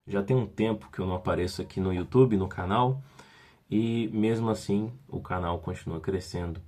Já tem um tempo que eu não apareço aqui no YouTube, no canal, e mesmo assim o canal continua crescendo.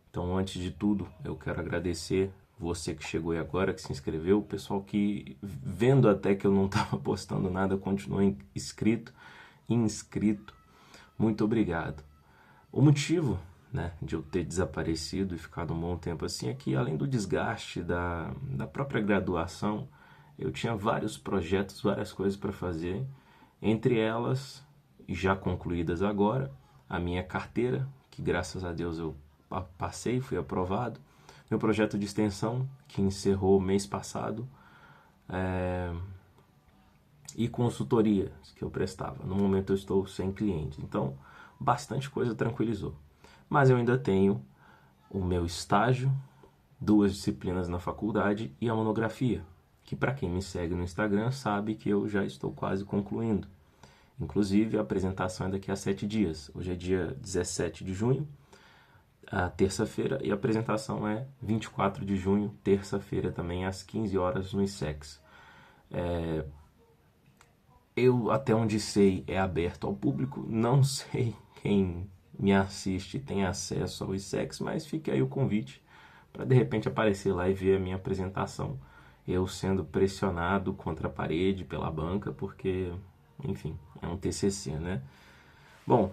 Então, antes de tudo, eu quero agradecer você que chegou aí agora, que se inscreveu, o pessoal que, vendo até que eu não estava postando nada, continuou inscrito. Muito obrigado. O motivo, né, de eu ter desaparecido e ficado um bom tempo assim é que, além do desgaste da própria graduação, eu tinha vários projetos, várias coisas para fazer, entre elas, já concluídas agora, a minha carteira, que graças a Deus eu passei, fui aprovado, meu projeto de extensão, que encerrou mês passado, e consultoria que eu prestava. No momento eu estou sem cliente, então bastante coisa tranquilizou. Mas eu ainda tenho o meu estágio, 2 disciplinas na faculdade e a monografia, que para quem me segue no Instagram sabe que eu já estou quase concluindo. Inclusive, a apresentação é daqui a 7 dias. Hoje é dia 17 de junho, a terça-feira, e a apresentação é 24 de junho, terça-feira também, às 15 horas no ISEX. Eu, até onde sei, é aberto ao público. Não sei quem me assiste tem acesso ao ISEX, mas fica aí o convite para de repente aparecer lá e ver a minha apresentação. Eu sendo pressionado contra a parede pela banca, porque, enfim, é um TCC, né? Bom,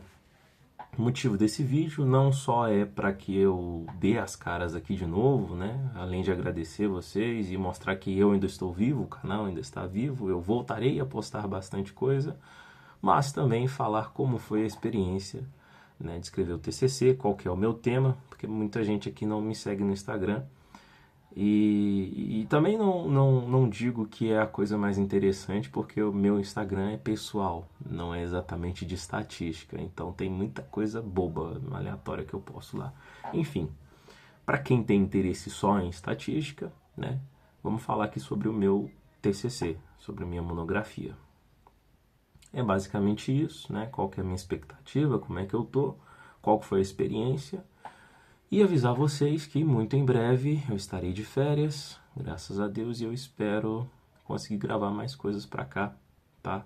o motivo desse vídeo não só é para que eu dê as caras aqui de novo, né? Além de agradecer vocês e mostrar que eu ainda estou vivo, o canal ainda está vivo, eu voltarei a postar bastante coisa, mas também falar como foi a experiência, né, de escrever o TCC, qual que é o meu tema, porque muita gente aqui não me segue no Instagram. E também não digo que é a coisa mais interessante, porque o meu Instagram é pessoal, não é exatamente de estatística. Então tem muita coisa boba, aleatória que eu posto lá. Enfim, para quem tem interesse só em estatística, né, vamos falar aqui sobre o meu TCC, sobre a minha monografia. É basicamente isso, né? Qual que é a minha expectativa, como é que eu tô, qual que foi a experiência. E avisar vocês que muito em breve eu estarei de férias, graças a Deus, e eu espero conseguir gravar mais coisas pra cá, tá?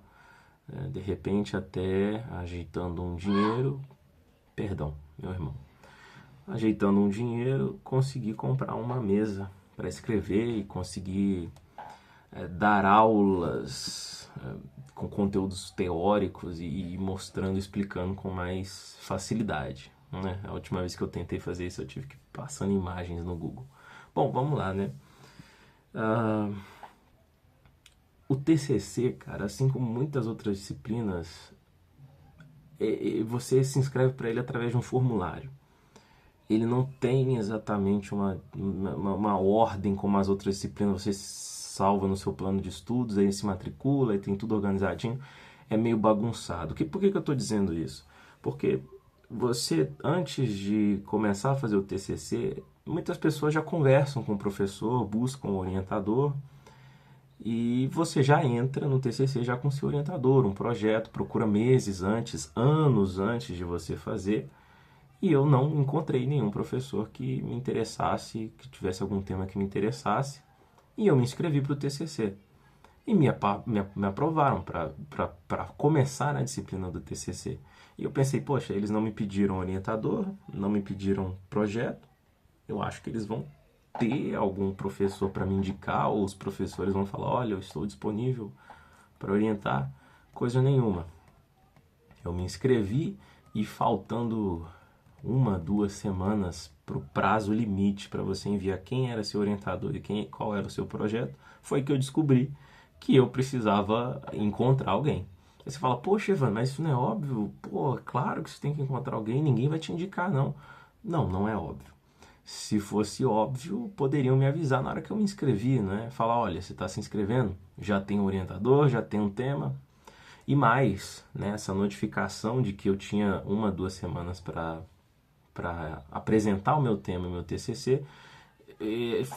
De repente até ajeitando um dinheiro, perdão, meu irmão, ajeitando um dinheiro, conseguir comprar uma mesa para escrever e conseguir dar aulas com conteúdos teóricos e mostrando, explicando com mais facilidade, né? A última vez que eu tentei fazer isso eu tive que ir passando imagens no Google. Bom, vamos lá, né? O TCC, cara, assim como muitas outras disciplinas, você se inscreve para ele através de um formulário. Ele não tem exatamente uma ordem como as outras disciplinas. Você salva no seu plano de estudos, aí se matricula, aí tem tudo organizadinho. É meio bagunçado. Por que eu estou dizendo isso? Porque você, antes de começar a fazer o TCC, muitas pessoas já conversam com o professor, buscam o orientador, e você já entra no TCC já com seu orientador, um projeto, procura meses antes, anos antes de você fazer. E eu não encontrei nenhum professor que me interessasse, que tivesse algum tema que me interessasse. E eu me inscrevi para o TCC. E me aprovaram para começar na disciplina do TCC. E eu pensei, poxa, eles não me pediram orientador, não me pediram projeto. Eu acho que eles vão ter algum professor para me indicar, ou os professores vão falar, olha, eu estou disponível para orientar. Coisa nenhuma. Eu me inscrevi e faltando 1, 2 semanas para o prazo limite para você enviar quem era seu orientador e qual era o seu projeto, foi que eu descobri que eu precisava encontrar alguém. Aí você fala, poxa, Ivan, mas isso não é óbvio? Pô, claro que você tem que encontrar alguém, ninguém vai te indicar, não. Não, não é óbvio. Se fosse óbvio, poderiam me avisar na hora que eu me inscrevi, né? Falar, olha, você está se inscrevendo? Já tem um orientador, já tem um tema. E mais, né, essa notificação de que eu tinha 1, 2 semanas para apresentar o meu tema, o meu TCC,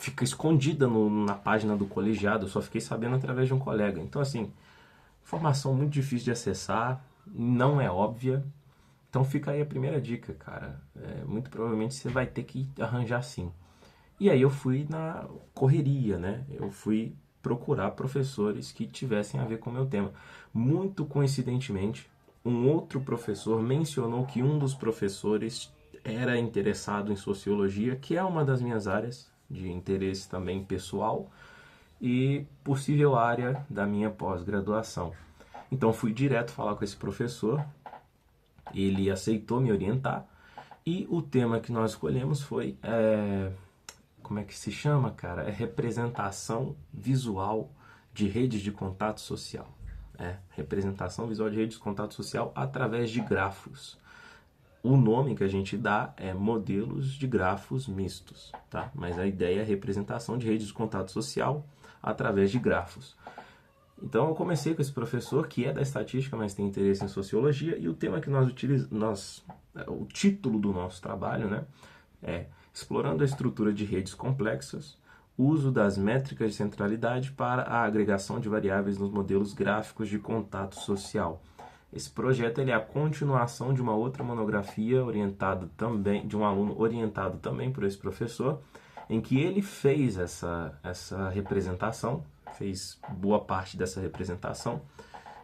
fica escondida na página do colegiado. Eu só fiquei sabendo através de um colega. Então, assim, informação muito difícil de acessar, não é óbvia. Então fica aí a primeira dica, cara. Muito provavelmente você vai ter que arranjar sim. E aí eu fui na correria, né? Eu fui procurar professores que tivessem a ver com o meu tema. Muito coincidentemente, um outro professor mencionou que um dos professores era interessado em sociologia, que é uma das minhas áreas de interesse também pessoal e possível área da minha pós-graduação. Então fui direto falar com esse professor, ele aceitou me orientar e o tema que nós escolhemos foi, como é que se chama, cara? É representação visual de redes de contato social. Representação visual de redes de contato social através de grafos. O nome que a gente dá é modelos de grafos mistos, tá? Mas a ideia é representação de redes de contato social através de grafos. Então eu comecei com esse professor que é da estatística, mas tem interesse em sociologia, e o tema que nós utilizamos, o título do nosso trabalho, né, é Explorando a estrutura de redes complexas, uso das métricas de centralidade para a agregação de variáveis nos modelos gráficos de contato social. Esse projeto ele é a continuação de uma outra monografia orientada também, de um aluno orientado também por esse professor, em que ele fez essa representação, fez boa parte dessa representação,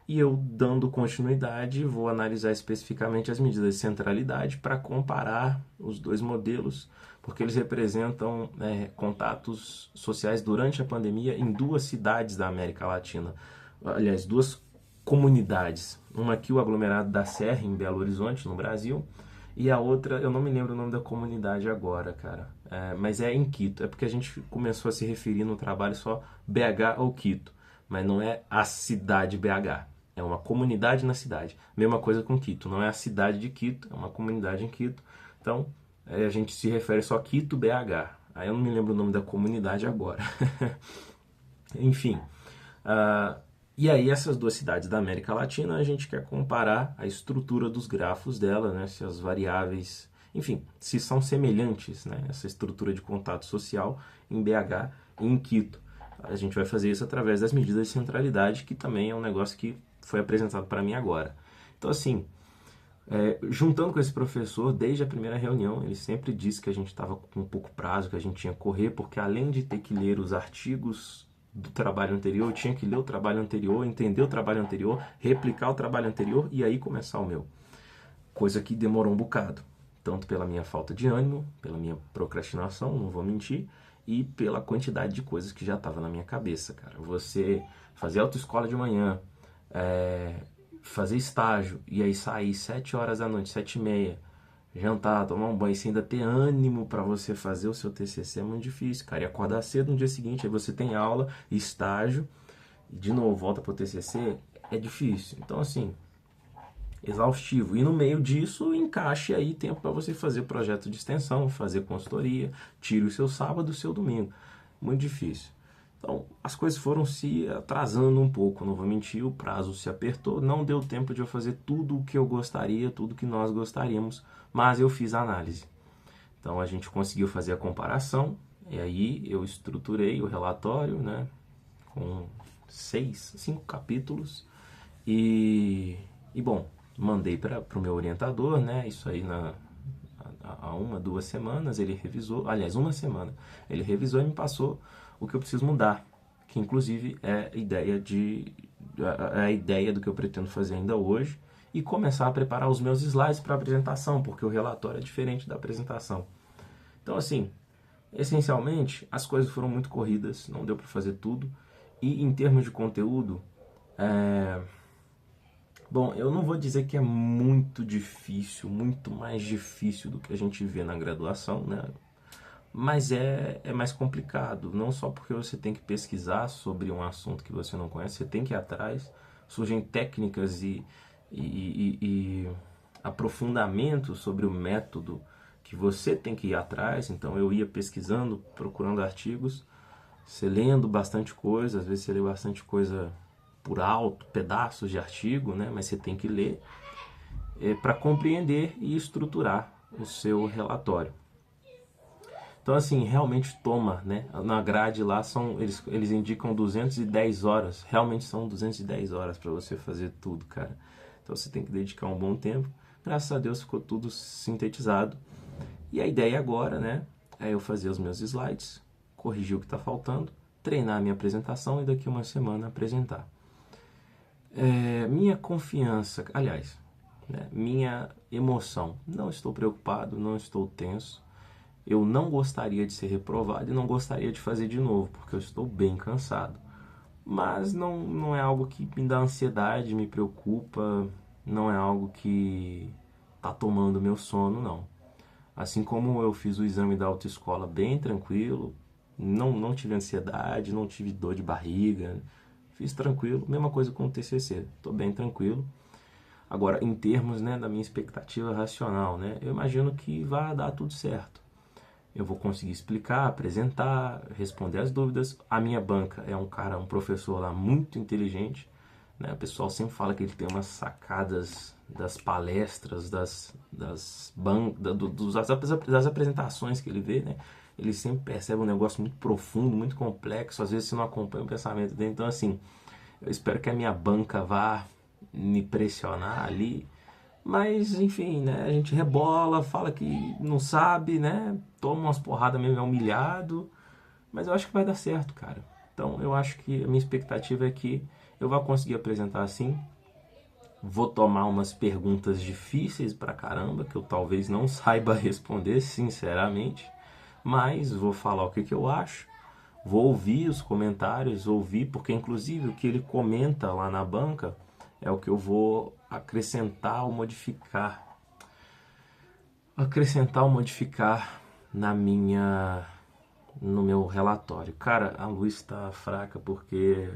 e eu, dando continuidade, vou analisar especificamente as medidas de centralidade para comparar os dois modelos, porque eles representam contatos sociais durante a pandemia em duas cidades da América Latina. Aliás, duas comunidades. Uma aqui, o aglomerado da Serra, em Belo Horizonte, no Brasil, e a outra, eu não me lembro o nome da comunidade agora, cara, mas é em Quito. É porque a gente começou a se referir no trabalho só BH ou Quito, mas não é a cidade BH, é uma comunidade na cidade. Mesma coisa com Quito, não é a cidade de Quito, é uma comunidade em Quito. Então, a gente se refere só a Quito BH. Aí eu não me lembro o nome da comunidade agora. Enfim, e aí essas duas cidades da América Latina, a gente quer comparar a estrutura dos grafos dela, né, se as variáveis, enfim, se são semelhantes, né, essa estrutura de contato social em BH e em Quito. A gente vai fazer isso através das medidas de centralidade, que também é um negócio que foi apresentado para mim agora. Então, assim, juntando com esse professor, desde a primeira reunião, ele sempre disse que a gente estava com pouco prazo, que a gente tinha que correr, porque além de ter que ler os artigos do trabalho anterior, eu tinha que ler o trabalho anterior, entender o trabalho anterior, replicar o trabalho anterior e aí começar o meu. Coisa que demorou um bocado, tanto pela minha falta de ânimo, pela minha procrastinação, não vou mentir, e pela quantidade de coisas que já estava na minha cabeça, cara. Você fazer autoescola de manhã, fazer estágio e aí sair 7 horas da noite, 7h30, jantar, tomar um banho, e ainda ter ânimo para você fazer o seu TCC é muito difícil, cara. E acordar cedo no dia seguinte, aí você tem aula, estágio, e de novo volta para o TCC, é difícil. Então, assim, exaustivo. E no meio disso, encaixe aí tempo para você fazer projeto de extensão, fazer consultoria, tire o seu sábado, o seu domingo. Muito difícil. Então, as coisas foram se atrasando um pouco, não vou mentir, o prazo se apertou, não deu tempo de eu fazer tudo o que eu gostaria, tudo que nós gostaríamos, mas eu fiz a análise. Então, a gente conseguiu fazer a comparação, e aí eu estruturei o relatório, né, com 5 capítulos, e bom, mandei para o meu orientador, né, isso aí há 1, 2 semanas, ele revisou, aliás, 1 semana, ele revisou e me passou o que eu preciso mudar, que inclusive é a ideia do que eu pretendo fazer ainda hoje, e começar a preparar os meus slides para a apresentação, porque o relatório é diferente da apresentação. Então, assim, essencialmente, as coisas foram muito corridas, não deu para fazer tudo, e em termos de conteúdo, bom, eu não vou dizer que é muito difícil, muito mais difícil do que a gente vê na graduação, né? Mas é mais complicado, não só porque você tem que pesquisar sobre um assunto que você não conhece, você tem que ir atrás, surgem técnicas e aprofundamento sobre o método que você tem que ir atrás. Então eu ia pesquisando, procurando artigos, você lendo bastante coisa, às vezes você lê bastante coisa por alto, pedaços de artigo, né? Mas você tem que ler para compreender e estruturar o seu relatório. Então, assim, realmente toma, né? Na grade lá, eles indicam 210 horas. Realmente são 210 horas para você fazer tudo, cara. Então, você tem que dedicar um bom tempo. Graças a Deus ficou tudo sintetizado. E a ideia agora, né? É eu fazer os meus slides, corrigir o que está faltando treinar a minha apresentação e daqui uma semana apresentar. Minha confiança, aliás, né, minha emoção, não estou preocupado, não estou tenso. Eu não gostaria de ser reprovado e não gostaria de fazer de novo, porque eu estou bem cansado. Mas não é algo que me dá ansiedade, me preocupa, não é algo que está tomando meu sono, não. Assim como eu fiz o exame da autoescola bem tranquilo, não tive ansiedade, não tive dor de barriga, fiz tranquilo, mesma coisa com o TCC, estou bem tranquilo. Agora, em termos, né, da minha expectativa racional, né, eu imagino que vai dar tudo certo. Eu vou conseguir explicar, apresentar, responder as dúvidas. A minha banca é um professor lá muito inteligente, né? O pessoal sempre fala que ele tem umas sacadas das palestras, das apresentações que ele vê, né? Ele sempre percebe um negócio muito profundo, muito complexo. Às vezes você não acompanha o pensamento dele. Então, assim, eu espero que a minha banca vá me pressionar ali. Mas, enfim, né? A gente rebola, fala que não sabe, né? Toma umas porradas mesmo, é humilhado. Mas eu acho que vai dar certo, cara. Então, eu acho que a minha expectativa é que eu vou conseguir apresentar assim. Vou tomar umas perguntas difíceis pra caramba, que eu talvez não saiba responder, sinceramente. Mas vou falar o que eu acho. Vou ouvir os comentários, porque inclusive o que ele comenta lá na banca é o que eu vou acrescentar ou modificar. No meu relatório. Cara, a luz tá fraca porque,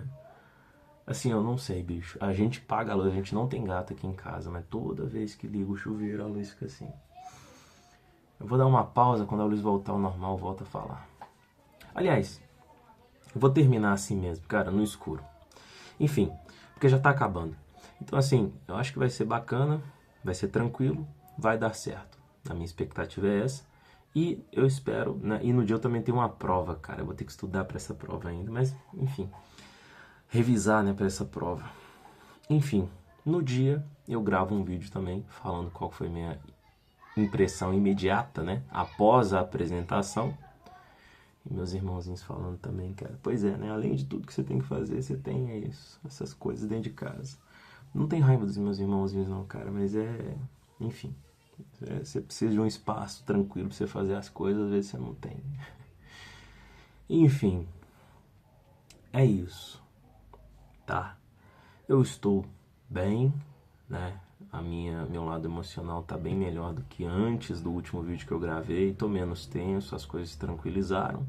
assim, eu não sei, bicho. A gente paga a luz, a gente não tem gato aqui em casa, mas toda vez que ligo o chuveiro a luz fica assim. Eu vou dar uma pausa, quando a luz voltar ao normal, eu volto a falar. Aliás, eu vou terminar assim mesmo, cara, no escuro. Enfim, porque já tá acabando. Então, assim, eu acho que vai ser bacana, vai ser tranquilo, vai dar certo. A minha expectativa é essa. E eu espero, né? E no dia eu também tenho uma prova, cara. Eu vou ter que estudar para essa prova ainda, mas, enfim, revisar, né, para essa prova. Enfim, no dia eu gravo um vídeo também falando qual foi minha impressão imediata, né, após a apresentação. E meus irmãozinhos falando também, cara. Pois é, né? Além de tudo que você tem que fazer, você tem isso, essas coisas dentro de casa. Não tem raiva dos meus irmãozinhos não, cara, mas enfim, você precisa de um espaço tranquilo pra você fazer as coisas, às vezes você não tem. Enfim, é isso, tá? Eu estou bem, né? Meu lado emocional tá bem melhor do que antes do último vídeo que eu gravei. Tô menos tenso, as coisas se tranquilizaram.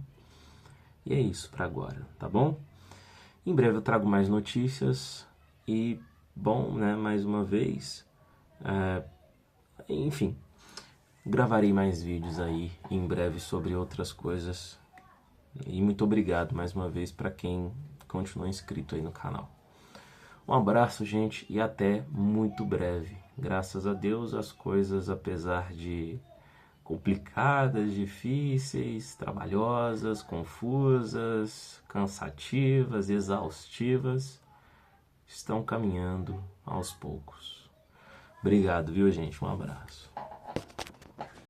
E é isso pra agora, tá bom? Em breve eu trago mais notícias e, bom, né, mais uma vez, enfim, gravarei mais vídeos aí em breve sobre outras coisas. E muito obrigado mais uma vez para quem continua inscrito aí no canal. Um abraço, gente, e até muito breve. Graças a Deus, as coisas, apesar de complicadas, difíceis, trabalhosas, confusas, cansativas, exaustivas, estão caminhando aos poucos. Obrigado, viu, gente? Um abraço.